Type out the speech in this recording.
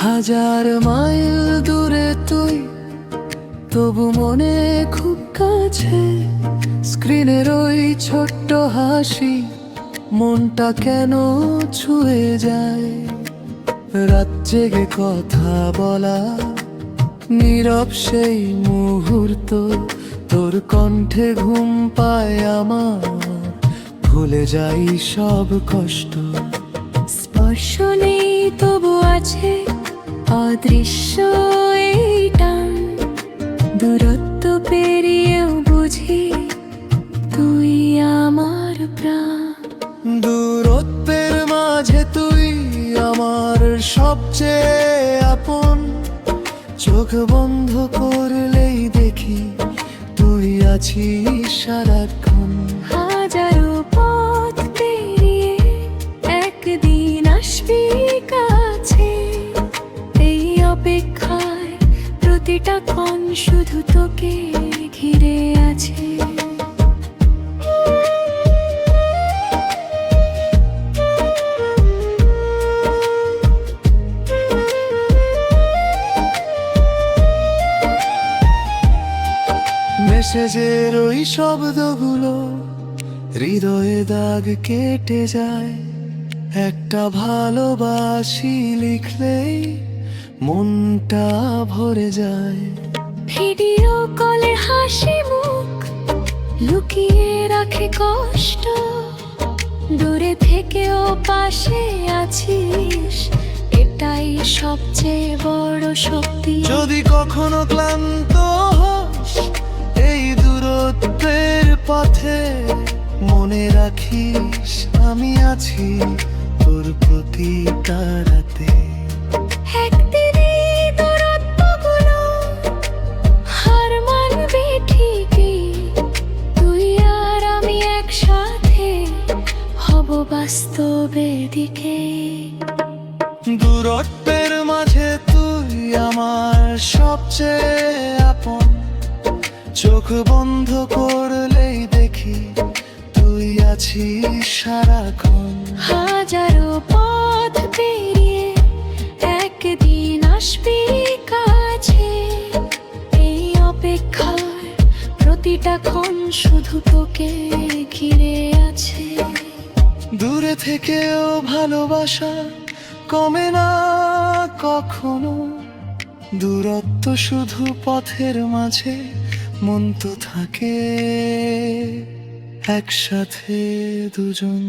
হাজার মাইল দূরে তুই, তবু মনে খুব কাছে। স্ক্রিনের ওই ছোট্ট হাসি মনটা কেন ছুঁয়ে যায়। রাত জেগে কথা বলা, নীরব সেই মুহূর্ত, তোর কণ্ঠে ঘুম পায় আমার, ভুলে যাই সব কষ্ট। স্পর্শ নেই তবু আছে অদৃশ্য এই টান, দূরত্ব পেরিয়েও বুঝি তুই আমার প্রাণ। দূরত্বের মাঝে তুই আমার সবচেয়ে আপন, চোখ বন্ধ করলেই দেখি তুই আছিস সারাক্ষণ। হাজারো পথ পেরিয়ে একদিন আসবি কাছে, এই অপেক্ষায় প্রতিটা ক্ষণ শুধু তোকে ঘিরে আছে। মেসেজের ওই শব্দগুলো হৃদয়ে দাগ কেটে যায়। একটা ভালোবাসি লিখলেই মনটা ভরে যায়। ভিডিও কলে হাসি মুখ লুকিয়ে রাখে কষ্ট, দূরে থেকেও পাশে আছিস, এটাই সবচেয়ে বড় শক্তি। যদি কখনো ক্লান্ত হোস এই দূরত্বের পথে, মনে রাখিস আমি আছি তোর প্রতিটা রাতে। একদিন এই দূরত্বগুলো হার মানবে ঠিকই, তুই আর আমি একসাথে হব বাস্তবের দিকে। দূরত্বের মাঝে তুই আমার সবচেয়ে আপন, চোখ বন্ধ করলেই দেখি তুই আছিস সারাক্ষণ। হাজারো পথ পেরিয়ে একদিন আসবি কাছে, এই অপেক্ষার প্রতিটা ক্ষণ শুধু তোকে ঘিরে আছে। দূরে থেকেও ভালোবাসা কমে না কখনো, দূরত্ব শুধু পথের মাঝে, মন তো থাকে একসাথে দুজন।